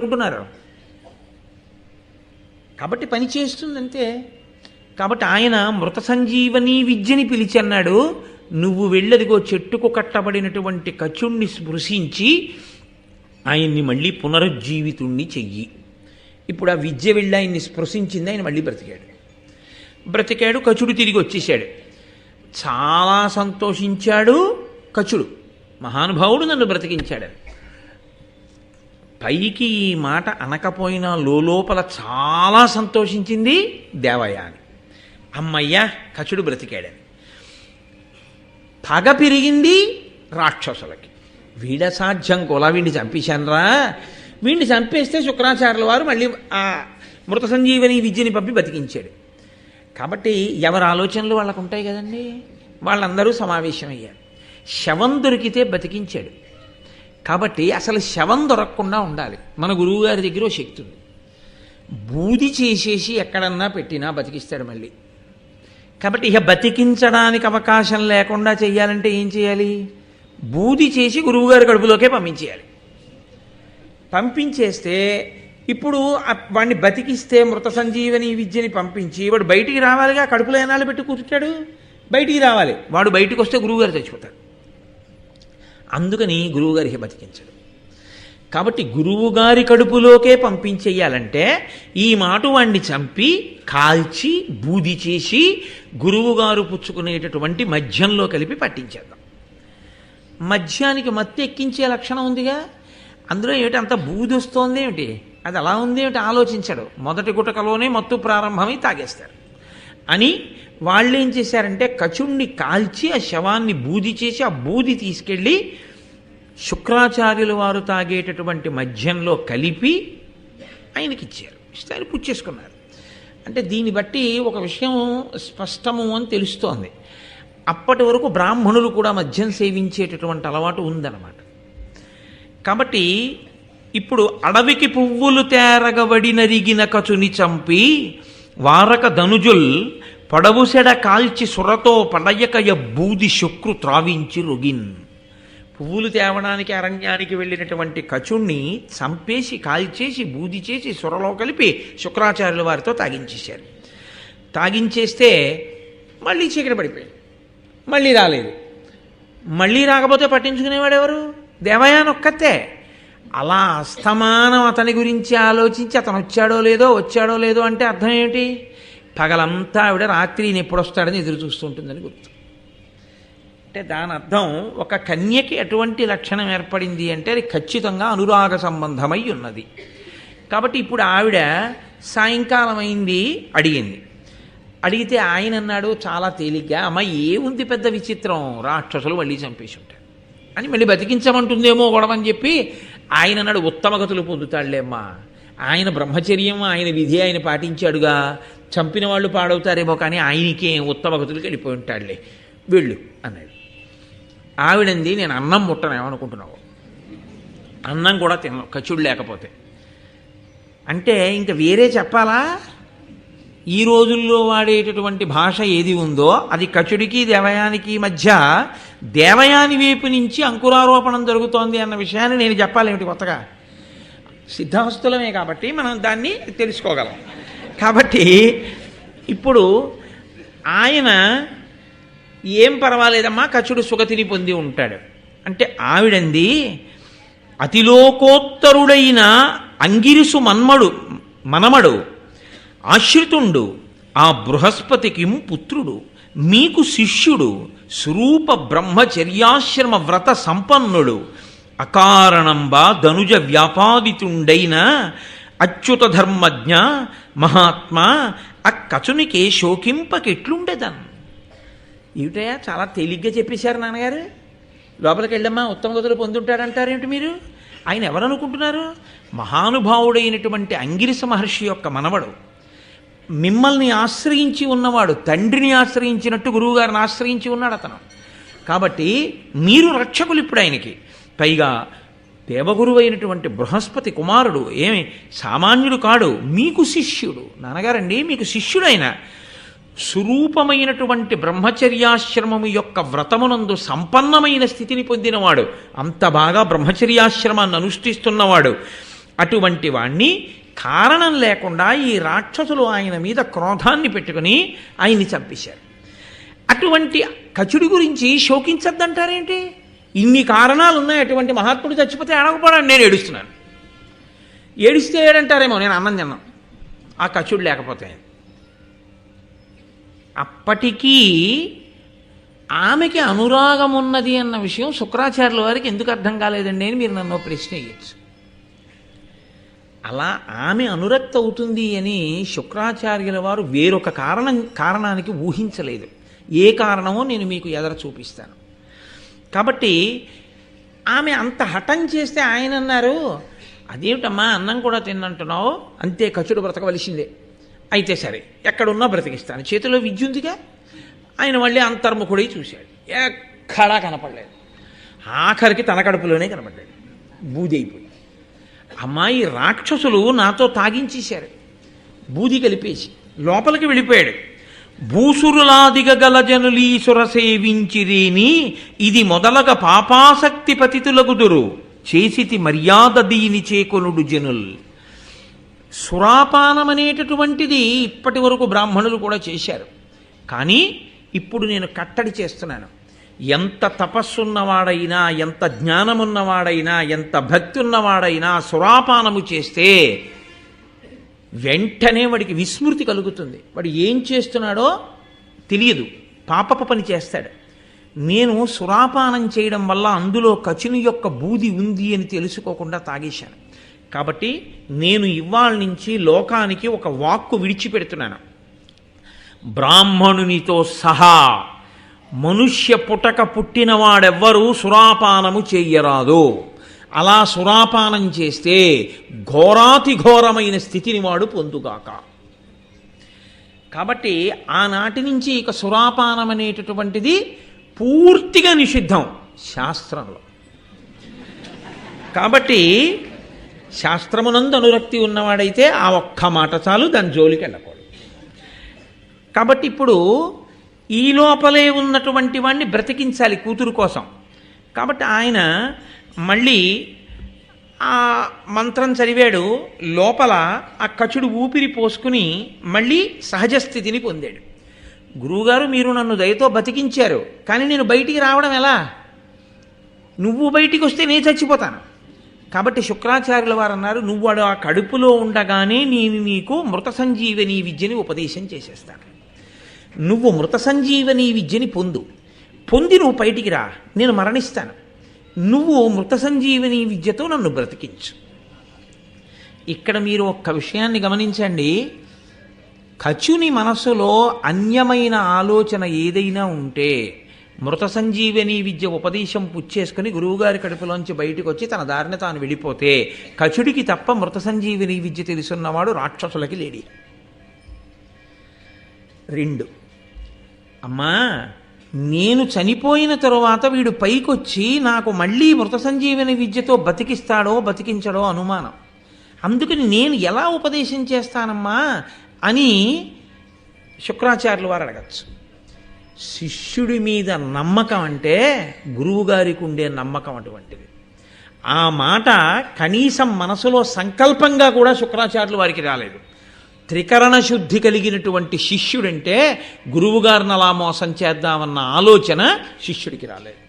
అనుకుంటున్నారు. కాబట్టి పని చేస్తుందంతే. కాబట్టి ఆయన మృత సంజీవని విద్యని పిలిచి అన్నాడు, నువ్వు వెళ్ళదిగో చెట్టుకు కట్టబడినటువంటి కచుణ్ణి స్పృశించి ఆయన్ని మళ్ళీ పునరుజ్జీవితుణ్ణి చెయ్యి. ఇప్పుడు ఆ విద్య వెళ్ళి ఆయన్ని స్పృశించింది, ఆయన మళ్ళీ బ్రతికాడు. కచుడు తిరిగి వచ్చేసాడు. చాలా సంతోషించాడు కచుడు, మహానుభావుడు నన్ను బ్రతికించాడని. పైకి ఈ మాట అనకపోయినా లోపల చాలా సంతోషించింది దేవయాని. అమ్మయ్యా కచుడు బ్రతికాడని. పగ పెరిగింది రాక్షసులకి. వీడసాధ్యం కోలా, వీడిని చంపేశానరా, వీడిని చంపేస్తే శుక్రాచార్యుల వారు మళ్ళీ ఆ మృత సంజీవని విద్యని పంపి బతికించాడు. కాబట్టి ఎవరి ఆలోచనలు వాళ్ళకు ఉంటాయి కదండి. వాళ్ళందరూ సమావేశమయ్యారు. శవం దొరికితే బతికించాడు. కాబట్టి అసలు శవం దొరకకుండా ఉండాలి. మన గురువుగారి దగ్గర ఓ శక్తి ఉంది. బూది చేసేసి ఎక్కడన్నా పెట్టినా బతికిస్తాడు మళ్ళీ. కాబట్టి ఇక బతికించడానికి అవకాశం లేకుండా చెయ్యాలంటే ఏం చేయాలి? బూది చేసి గురువుగారి కడుపులోకే పంపించేయాలి. పంపించేస్తే ఇప్పుడు వాడిని బతికిస్తే మృత సంజీవని విద్యని పంపించి వాడు బయటికి రావాలిగా. కడుపులో ఏనాలు పెట్టి కూర్చుంటాడు, బయటికి రావాలి. వాడు బయటికి వస్తే గురువుగారు చచ్చిపోతాడు. అందుకని గురువుగారికి బతికించడు. కాబట్టి గురువుగారి కడుపులోకే పంపించేయాలంటే ఈ మాట వాణ్ణి చంపి కాల్చి బూది చేసి గురువుగారు పుచ్చుకునేటటువంటి మద్యంలో కలిపి పట్టించేద్దాం. మద్యానికి మత్తు ఎక్కించే లక్షణం ఉందిగా. అందులో ఏమిటి అంత బూది వస్తోంది ఏమిటి, అది అలా ఉంది ఏమిటి ఆలోచించడు. మొదటి గుటకలోనే మత్తు ప్రారంభమై తాగేస్తారు అని వాళ్ళు ఏం చేశారంటే కచుణ్ణి కాల్చి ఆ శవాన్ని బూది చేసి ఆ బూది తీసుకెళ్ళి శుక్రాచార్యుల వారు తాగేటటువంటి మద్యంలో కలిపి ఆయనకి ఇచ్చారు. ఇస్తే ఆయన పుచ్చేసుకున్నారు. అంటే దీన్ని బట్టి ఒక విషయం స్పష్టము అని తెలుస్తోంది. అప్పటి వరకు బ్రాహ్మణులు కూడా మద్యం సేవించేటటువంటి అలవాటు ఉందన్నమాట. కాబట్టి ఇప్పుడు అడవికి పువ్వులు తేరగబడి నరిగిన కచుని చంపి వారక ధనుజుల్ పడవుసెడ కాల్చి సురతో పడయకయ బూది శుక్రు త్రావించి రొగిన్. పువ్వులు తేవడానికి అరణ్యానికి వెళ్ళినటువంటి కచుణ్ణి చంపేసి కాల్చేసి బూది చేసి సురలో కలిపి శుక్రాచార్యుల వారితో తాగించేశారు. తాగించేస్తే మళ్ళీ చీకటి పడిపోయింది. మళ్ళీ రాలేదు. మళ్ళీ రాకపోతే పట్టించుకునేవాడెవరు? దేవయాని ఒక్కతే. అలా అస్తమానం అతని గురించి ఆలోచించి అతను వచ్చాడో లేదో అంటే అర్థం ఏమిటి? పగలంతా ఆవిడ రాత్రి ఈయన ఎప్పుడు వస్తాడని ఎదురు చూస్తుంటుందని గుర్తు. అంటే దాని అర్థం ఒక కన్యకి అటువంటి లక్షణం ఏర్పడింది అంటే అది ఖచ్చితంగా అనురాగ సంబంధమై ఉన్నది. కాబట్టి ఇప్పుడు ఆవిడ సాయంకాలం అయింది, అడిగితే ఆయన అన్నాడు చాలా తేలిగ్గా, అమ్మ ఏముంది పెద్ద విచిత్రం, రాక్షసులు మళ్ళీ చంపేసి ఉంటారు అని మళ్ళీ బతికించమంటుందేమో గొడవని చెప్పి ఆయన అన్నాడు ఉత్తమ గతులు పొందుతాడులేమ్మా, ఆయన బ్రహ్మచర్యం ఆయన విధి ఆయన పాటించాడుగా, చంపిన వాళ్ళు పాడవుతారేమో కానీ ఆయనకే ఉత్తమ గతులకి వెళ్ళిపోయి ఉంటాడులే, వెళ్ళు అన్నాడు. ఆవిడంది నేను అన్నం ముట్టనేమనుకుంటున్నావు, అన్నం కూడా తిన్నావు కచుడు లేకపోతే అంటే ఇంకా వేరే చెప్పాలా? ఈ రోజుల్లో వాడేటటువంటి భాష ఏది ఉందో అది కచుడికి దేవయానికి మధ్య దేవయాని వైపు నుంచి అంకురారోపణం జరుగుతోంది అన్న విషయాన్ని నేను చెప్పాలేమిటి కొత్తగా? సిద్ధావస్థలమే కాబట్టి మనం దాన్ని తెలుసుకోగలం. కాబట్టి ఇప్పుడు ఆయన ఏం పర్వాలేదమ్మా కచుడు సుగతిని పొంది ఉంటాడు అంటే ఆవిడంది అతిలోకోత్తరుడైన అంగిరిసు మనమడు ఆశ్రితుండు ఆ బృహస్పతికి పుత్రుడు మీకు శిష్యుడు స్వరూప బ్రహ్మచర్యాశ్రమ వ్రత సంపన్నుడు అకారణంబా ధనుజ వ్యాపాదితుండైన అచ్యుత ధర్మజ్ఞ మహాత్మా కచునికే శోకింపకెట్లుండేదన్. ఏమిటయా చాలా తేలిగ్గా చెప్పేశారు నాన్నగారు. లోపలికి వెళ్ళమ్మా ఉత్తమ గతులు పొందుంటాడంటారేమిటి మీరు? ఆయన ఎవరనుకుంటున్నారు? మహానుభావుడైనటువంటి అంగిరిస మహర్షి యొక్క మనవడు, మిమ్మల్ని ఆశ్రయించి ఉన్నవాడు, తండ్రిని ఆశ్రయించినట్టు గురువుగారిని ఆశ్రయించి ఉన్నాడు అతను. కాబట్టి మీరు రక్షకులు ఇప్పుడు ఆయనకి. పైగా దేవగురువు అయినటువంటి బృహస్పతి కుమారుడు, ఏమి సామాన్యుడు కాడు, మీకు శిష్యుడు. నాన్నగారండి మీకు శిష్యుడైన స్వరూపమైనటువంటి బ్రహ్మచర్యాశ్రమము యొక్క వ్రతమునందు సంపన్నమైన స్థితిని పొందినవాడు, అంత బాగా బ్రహ్మచర్యాశ్రమాన్ని అనుష్ఠిస్తున్నవాడు, అటువంటి వాణ్ణి కారణం లేకుండా ఈ రాక్షసులు ఆయన మీద క్రోధాన్ని పెట్టుకుని ఆయన్ని చంపేశారు. అటువంటి కచుడి గురించి శోకించద్దంటారేంటి? ఇన్ని కారణాలు ఉన్నాయి, అటువంటి మహాత్ముడు చచ్చిపోతే అడగపోవడం. నేను ఏడుస్తున్నాను. ఏడిస్తే ఏడంటారేమో, నేను అన్నం తిన్నాను ఆ కచుడు లేకపోతే. అప్పటికీ ఆమెకి అనురాగం ఉన్నది అన్న విషయం శుక్రాచార్యుల వారికి ఎందుకు అర్థం కాలేదండి అని మీరు నన్ను ప్రశ్న వేయచ్చు. అలా ఆమె అనురక్త అవుతుంది అని శుక్రాచార్యుల వారు వేరొక కారణానికి ఊహించలేదు. ఏ కారణమో నేను మీకు ఎదర చూపిస్తాను. కాబట్టి ఆమె అంత హఠం చేస్తే ఆయన అన్నారు, అదేమిటమ్మా అన్నం కూడా తిన్నంటున్నావు, అంతే కచుడు బ్రతకవలసిందే. అయితే సరే, ఎక్కడున్నా బ్రతికిస్తాను, చేతిలో విద్య ఉందిగా. ఆయన మళ్ళీ అంతర్ముఖుడై చూశాడు, ఎక్కడా కనపడలేదు. ఆఖరికి తన కడుపులోనే కనపడ్డాడు, బూది అయిపోయి. అమ్మాయి రాక్షసులు నాతో తాగించేశారు, బూది కలిపేసి లోపలికి వెళ్ళిపోయాడు. భూసురులాదిగల జనులీసుర సేవించిరేని ఇది మొదలగ పాపాసక్తి పతితులగుదురు చేసితి మర్యాద దీని చేకొనుడు జనుల్. సురాపానం అనేటటువంటిది ఇప్పటి వరకు బ్రాహ్మణులు కూడా చేశారు, కానీ ఇప్పుడు నేను కట్టడి చేస్తున్నాను. ఎంత తపస్సున్నవాడైనా, ఎంత జ్ఞానమున్నవాడైనా, ఎంత భక్తి ఉన్నవాడైనా సురాపానము చేస్తే వెంటనే వాడికి విస్మృతి కలుగుతుంది. వాడు ఏం చేస్తున్నాడో తెలియదు, పాపపు పని చేస్తాడు. నేను సురాపానం చేయడం వల్ల అందులో కచుని యొక్క బూది ఉంది అని తెలుసుకోకుండా తాగేశాను. కాబట్టి నేను ఇవాళ నుంచి లోకానికి ఒక వాక్కు విడిచిపెడుతున్నాను. బ్రాహ్మణునితో సహా మనుష్య పుటక పుట్టినవాడెవ్వరూ సురాపానము చెయ్యరాదు. అలా సురాపానం చేస్తే ఘోరాతి ఘోరమైన స్థితిని వాడు పొందుగాక. కాబట్టి ఆనాటి నుంచి ఇక సురాపానం అనేటటువంటిది పూర్తిగా నిషిద్ధం శాస్త్రంలో. కాబట్టి శాస్త్రమునందు అనురక్తి ఉన్నవాడైతే ఆ ఒక్క మాట చాలు, దాని జోలికి వెళ్ళకూడదు. కాబట్టి ఇప్పుడు ఈ లోపలే ఉన్నటువంటి వాడిని బ్రతికించాలి కూతురు కోసం. కాబట్టి ఆయన మళ్ళీ ఆ మంత్రం చదివాడు. లోపల ఆ కచుడు ఊపిరి పోసుకుని మళ్ళీ సహజ స్థితిని పొందాడు. గురువుగారు, మీరు నన్ను దయతో బతికించారు, కానీ నేను బయటికి రావడం ఎలా? నువ్వు బయటికి వస్తే నేను చచ్చిపోతాను. కాబట్టి శుక్రాచార్యుల వారు అన్నారు, నువ్వు ఆ కడుపులో ఉండగానే నేను నీకు మృత సంజీవని విద్యని ఉపదేశం చేసేస్తాను. నువ్వు మృత సంజీవని విద్యని పొంది నువ్వు బయటికి రా, నేను మరణిస్తాను. నువ్వు మృత సంజీవని విద్యతో నన్ను బ్రతికించు. ఇక్కడ మీరు ఒక్క విషయాన్ని గమనించండి. కచుని మనసులో అన్యమైన ఆలోచన ఏదైనా ఉంటే మృత సంజీవని విద్య ఉపదేశం పుచ్చేసుకుని గురువుగారి కడుపులోంచి బయటకు వచ్చి తన దారిన తాను వెళ్ళిపోతే కచుడికి తప్ప మృత సంజీవని విద్య తెలుసున్నవాడు రాక్షసులకి లేడి. 2, అమ్మా నేను చనిపోయిన తరువాత వీడు పైకొచ్చి నాకు మళ్ళీ మృత సంజీవని విద్యతో బతికిస్తాడో బతికించడో అనుమానం. అందుకని నేను ఎలా ఉపదేశం చేస్తానమ్మా అని శుక్రాచార్యుల వారు అడగచ్చు. శిష్యుడి మీద నమ్మకం అంటే గురువుగారికి ఉండే నమ్మకం అటువంటిది. ఆ మాట కనీసం మనసులో సంకల్పంగా కూడా శుక్రాచార్యుల వారికి రాలేదు. త్రికరణ శుద్ధి కలిగినటువంటి శిష్యుడంటే గురువుగారిని అలా మోసం చేద్దామన్న ఆలోచన శిష్యుడికి రాలేదు.